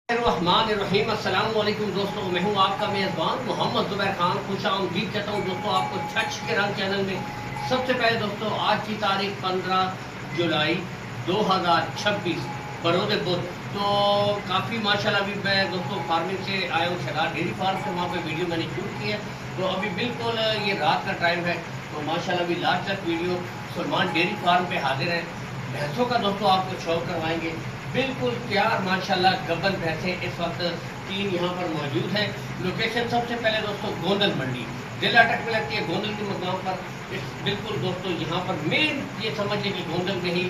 रहीम अस्सलाम वालेकुम दोस्तों, मैं हूं आपका मेज़बान मोहम्मद ज़ुबैर खान। खुशामदीद कहता हूं दोस्तों आपको छछ के रंग चैनल में। सबसे पहले दोस्तों आज की तारीख 15 जुलाई 2026 बरोज़ बुध। तो काफ़ी माशाल्लाह अभी मैं दोस्तों फार्मिंग से आया हूँ, शगार डेयरी फार्म से। वहाँ पे वीडियो मैंने शूट की है। तो अभी बिल्कुल ये रात का टाइम है, तो माशाल्लाह अभी लास्ट तक वीडियो सलमान डेयरी फार्म पे हाजिर है। भैंसों का दोस्तों आपको शो करवाएंगे, बिल्कुल तैयार माशाल्लाह गब्बन भैंसें इस वक्त 3 यहाँ पर मौजूद हैं। लोकेशन सबसे पहले दोस्तों गोंदल मंडी, दिल अटक में लगती है गोंदल के मकाम पर। बिल्कुल दोस्तों यहाँ पर मेन ये समझ लें कि गोंदल में ही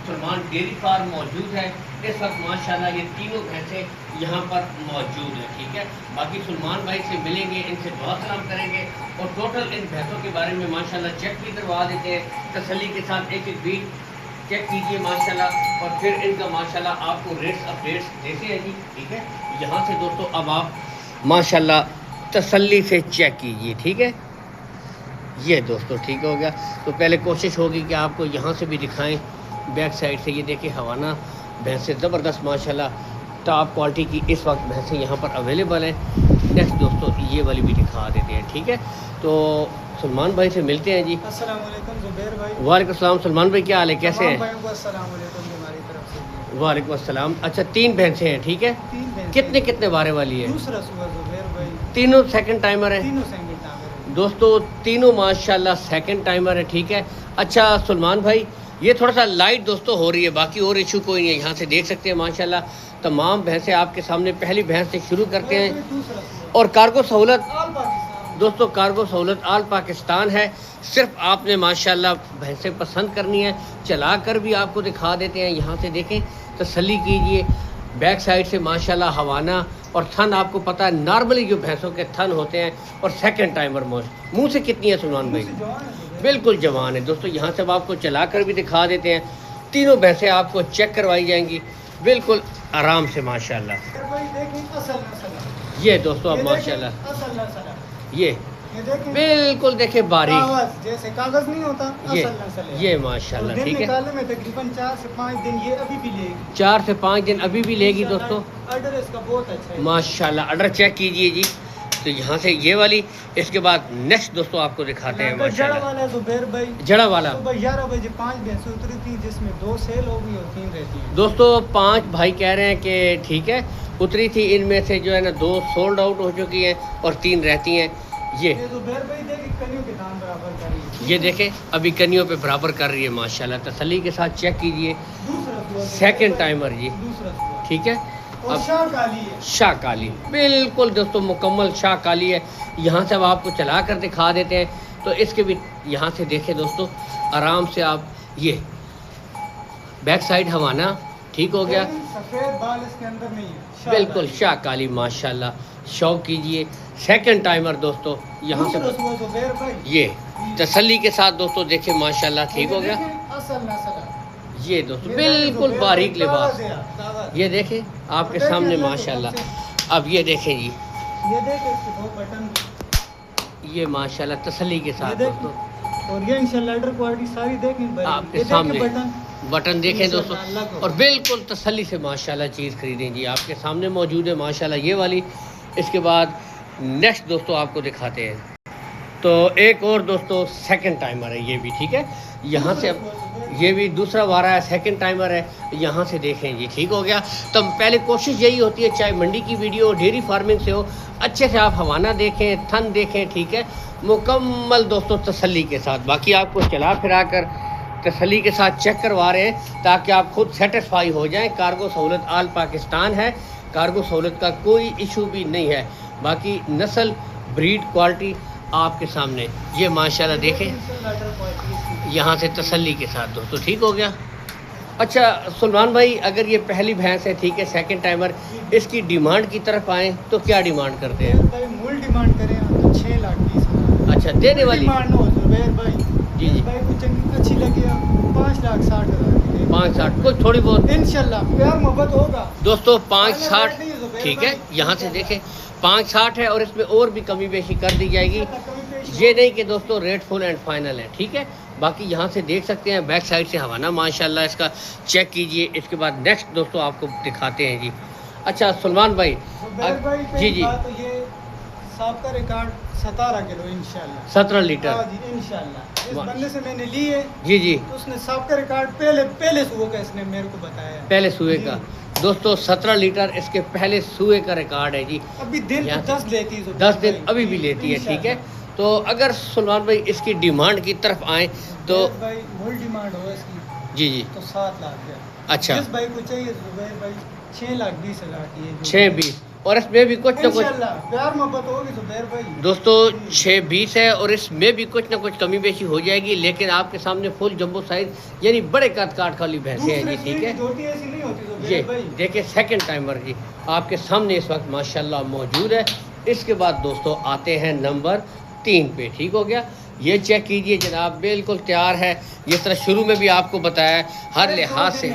सलमान डेयरी फार्म मौजूद है। इस वक्त माशाल्लाह ये तीनों भैंसें यहाँ पर मौजूद हैं। ठीक है, बाकी सलमान भाई से मिलेंगे, इनसे दुआ सलाम करेंगे और टोटल इन भैंसों के बारे में माशाल्लाह चेक भी करवा देते हैं तसल्ली के साथ। एक एक बीट चेक कीजिए माशाल्लाह, और फिर इनका माशाल्लाह आपको रेट्स अपडेट्स देते हैं जी। ठीक है, यहाँ से दोस्तों अब आप माशाल्लाह तसल्ली से चेक कीजिए। ठीक है, ये दोस्तों ठीक हो गया। तो पहले कोशिश होगी कि आपको यहाँ से भी दिखाएं बैक साइड से। ये देखिए हवाना भैंसें ज़बरदस्त माशाल्लाह टॉप क्वालिटी की इस वक्त भैंसें यहाँ पर अवेलेबल हैं। नेक्स्ट दोस्तों ये वाली भी दिखा देते हैं। ठीक है, तो सलमान भाई से मिलते हैं जी। अस्सलाम वालेकुम ज़ुबैर भाई। वालेकुम अस्सलाम सलमान भाई, क्या हाल है, कैसे हैं? अस्सलाम वालेकुम हमारी तरफ से। वालेकुम अस्सलाम। अच्छा 3 भैंसें हैं, ठीक है। 3 भैंसें। कितने कितने बारे वाली है? दूसरा सुबह ज़ुबैर भाई। तीनों सेकंड टाइमर है? तीनों सेकंड टाइमर है दोस्तों, तीनों माशाल्लाह सेकंड टाइमर है। ठीक है, अच्छा सलमान भाई ये थोड़ा सा लाइट दोस्तों हो रही है, बाकी और इशू कोई नहीं है। यहाँ से देख सकते हैं माशाल्लाह तमाम भैंसें आपके सामने। पहली भैंस से शुरू करते हैं। और कार्गो सहूलत दोस्तों, कार्गो सहूलत आल पाकिस्तान है। सिर्फ आपने माशाल्लाह भैंसें पसंद करनी है, चला कर भी आपको दिखा देते हैं। यहाँ से देखें, तसल्ली कीजिए। बैक साइड से माशाल्लाह हवाना और थन आपको पता है नॉर्मली जो भैंसों के थन होते हैं, और सेकंड टाइमर मोस्ट। मुंह से कितनी है सलमान भाई? बिल्कुल जवान है दोस्तों। यहाँ से आपको चला कर भी दिखा देते हैं। तीनों भैंसें आपको चेक करवाई जाएंगी बिल्कुल आराम से माशाल्लाह। ये दोस्तों अब माशाल्लाह ये बिल्कुल देखे बारीक जैसे कागज नहीं होता, ये माशाल्लाह ठीक है। में तकरीबन 4 से 5 दिन ये अभी भी लेगी। 4 से 5 दिन अभी भी लेगी दोस्तों। ऑर्डर इसका बहुत अच्छा है माशाल्लाह। ऑर्डर चेक कीजिए जी। तो यहाँ से ये वाली, इसके बाद नेक्स्ट दोस्तों आपको दिखाते हैं माशाल्लाह। जड़ा वाला ज़ुबैर भाई, जड़ा वाला सुबह 11 बजे 5 भैंसें उतरी थी, जिसमें 2 सेल हो गई और 3 रहती हैं दोस्तों। 5 भाई कह रहे हैं कि ठीक है उतरी थी, इनमें से जो है ना 2 सोल्ड आउट हो चुकी हैं और 3 रहती हैं। ये ज़ुबैर भाई देखिए कनियों के दाम बराबर कर रही है। ये देखें अभी कनियों पे बराबर कर रही है माशाल्लाह। तसल्ली के साथ चेक कीजिए। सेकंड टाइमर जी, ठीक है। अब शाह काली है, शाह काली बिल्कुल दोस्तों मुकम्मल शाह काली है। यहाँ से अब आपको चला कर दिखा देते हैं। तो इसके भी यहाँ से देखें दोस्तों आराम से आप। ये बैक साइड हवाना ठीक हो गया, सफेद बाल इसके अंदर नहीं है, बिल्कुल शाह काली माशाल्लाह। शौक कीजिए। सेकंड टाइमर दोस्तों यहाँ से ये तसल्ली के साथ दोस्तों देखें माशाल्लाह ठीक हो गया। ये दोस्तों बिल्कुल बारीक लिबास, ये देखें आपके सामने माशाल्लाह। अब ये देखें जी, ये देखें इसके 2 बटन, ये माशाल्लाह तसल्ली के साथ दोस्तों। और ये इंशाल्लाह ऑर्डर क्वालिटी सारी देखें आपके सामने बटन देखें दोस्तों, और बिल्कुल तसल्ली से माशाल्लाह चीज़ खरीदें जी। आपके सामने मौजूद है माशाल्लाह ये वाली। इसके बाद नेक्स्ट दोस्तों आपको दिखाते हैं। तो एक और दोस्तों सेकंड टाइमर है ये भी, ठीक है। यहाँ से अब ये भी दूसरा वारा है, सेकंड टाइमर है। यहाँ से देखें जी ठीक हो गया। तो पहले कोशिश यही होती है, चाहे मंडी की वीडियो डेयरी फार्मिंग से हो, अच्छे से आप हवाना देखें, थन देखें, ठीक है, मुकम्मल दोस्तों तसल्ली के साथ। बाकी आपको चला फिरा कर तसल्ली के साथ चेक करवा रहे हैं ताकि आप खुद सेटिस्फाई हो जाएं। कार्गो सहूलत आल पाकिस्तान है, कार्गो सहूलत का कोई इशू भी नहीं है। बाकी नस्ल ब्रीड क्वालिटी आपके सामने। ये माशाल्लाह देखें यहाँ से तसल्ली के साथ दोस्तों ठीक हो गया। अच्छा सलमान भाई, अगर ये पहली भैंस है ठीक है सेकंड टाइमर, इसकी डिमांड की तरफ आएँ तो क्या डिमांड करते हैं? मूल डिमांड करें तो 6,20,000। अच्छा देने वाली डिमांड हो ज़ुबैर भाई जी जी, भाई कुछ अच्छी लगी 5,60,000 5,60 कुछ थोड़ी बहुत इंशाल्लाह प्यार मोहब्बत होगा दोस्तों। 5,60 ठीक है। यहाँ से देखें 5,60 है और इसमें और भी कमी बेशी कर दी जाएगी। ये नहीं कि दोस्तों रेट फुल एंड फाइनल है, ठीक है। बाकी यहाँ से देख सकते हैं बैक साइड से हवाना माशाल्लाह इसका चेक कीजिए। इसके बाद नेक्स्ट दोस्तों आपको दिखाते हैं जी। अच्छा सलमान भाई, जुबैर भाई जी जी, तो ये साहब का रिकॉर्ड 17 किलो इंशाल्लाह, 17 लीटर, हाँ जी इंशाल्लाह। जिस बंदे से मैंने ली है जी जी, तो उसने साहब का रिकॉर्ड पहले सुबह का इसने मेरे को बताया है। पहले सुए जी। का दोस्तों 17 लीटर इसके पहले सुए का रिकॉर्ड है जी। अभी दिन तो यहाँ 10 लेती है जुबैर 10 दिन भाई। अभी भी जी, लेती है, ठीक है। इंशाल्लाह। तो अगर सलमान भाई इसकी डिमांड की तरफ आए तो जुबैर भाई मूल डिमांड हो इसकी जी जी, तो 7 लाख है। अच्छा जिस भाई को चाहिए जुबैर भाई 6,20,000 की है। 6-20, और इसमें भी कुछ ना कुछ इंशाल्लाह प्यार मोहब्बत होगी जुबैर भाई। दोस्तों 6-20 है, और इसमें भी कुछ ना कुछ कमी बेशी हो जाएगी, लेकिन आपके सामने फुल जंबो साइज यानी बड़े कद काट वाली भैंसें हैं जी, ठीक है। होती है ऐसी नहीं होती ये जुबैर भाई। देखिए सेकंड टाइमर जी आपके सामने इस वक्त माशाल्लाह मौजूद है। इसके बाद दोस्तों आते हैं नंबर 3 पे, ठीक हो गया। ये चेक कीजिए जनाब, बिल्कुल तैयार है। जिस तरह शुरू में भी आपको बताया है, हर लिहाज से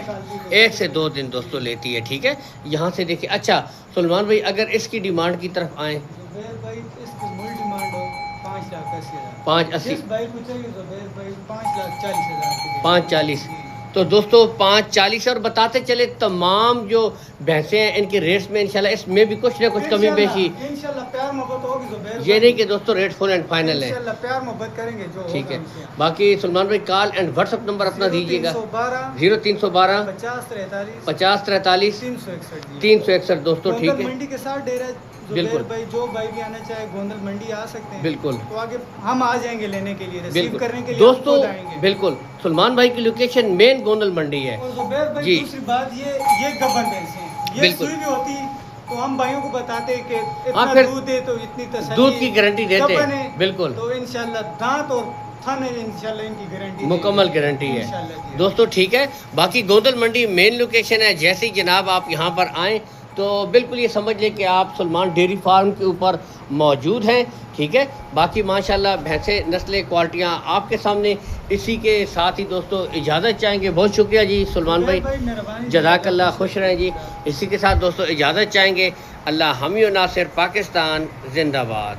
1 से 2 दिन दोस्तों लेती है, ठीक है। यहाँ से देखिए, अच्छा सलमान भाई अगर इसकी डिमांड की तरफ आए, जुबैर भाई इसकी मूल डिमांड हो 5,80,000। 580, जिस भाई को चाहिए जुबैर भाई 5,40,000 540, तो दोस्तों 540। और बताते चले तमाम जो भैंसें हैं इनके रेट्स में इंशाल्लाह इसमें भी कुछ ना कुछ कमी बेशी, इंशाल्लाह प्यार मोहब्बत होगी जुबैर ये नहीं कि दोस्तों रेट फुल एंड फाइनल है, इंशाल्लाह प्यार मोहब्बत करेंगे जो ठीक है। होगा हमसे। बाकी सलमान भाई कॉल एंड व्हाट्सअप नंबर अपना दीजिएगा। 0312 0312 50 43 50 43 361 361 दोस्तों, ठीक है। मंडी के साथ डेरा जुबैर बिल्कुल। भाई, जो भाई भी आना चाहे गोंदल मंडी आ सकते हैं। बिल्कुल तो आगे हम आ जाएंगे लेने के लिए, रिसीव बिल्कुल करने के लिए दोस्तों, हम खुद आएंगे। बिल्कुल सलमान भाई की लोकेशन मेन गोंदल मंडी है। और जुबैर भाई जी। दूसरी बात ये गबन भैंस हैं, ये बिल्कुल। सुई भी होती तो हम भाइयों को बताते कि हाँ, इतना फिर दूध दे तो इतनी तसल्ली, दूध की गारंटी देते गबन हैं, है, बिल्कुल तो इंशाल्लाह दांत और थन है, इंशाल्लाह इनकी गारंटी मुकम्मल गारंटी है इंशाल्लाह जी। दोस्तों, ठीक है। बाकी गोंदल मंडी मेन लोकेशन है। जैसे ही जनाब आप यहाँ पर आएँ तो बिल्कुल ये समझ लें कि आप सलमान डेयरी फार्म के ऊपर मौजूद हैं, ठीक है। बाकी माशाल्लाह भैंसें नस्लें क्वालिटियाँ आपके सामने। इसी के साथ ही दोस्तों इजाज़त चाहेंगे। बहुत शुक्रिया जी सलमान भाई, मेहरबानी, जज़ाकल्लाह, खुश रहें जी। इसी के साथ दोस्तों इजाज़त चाहेंगे। अल्लाह हामी और नासिर, पाकिस्तान जिंदाबाद।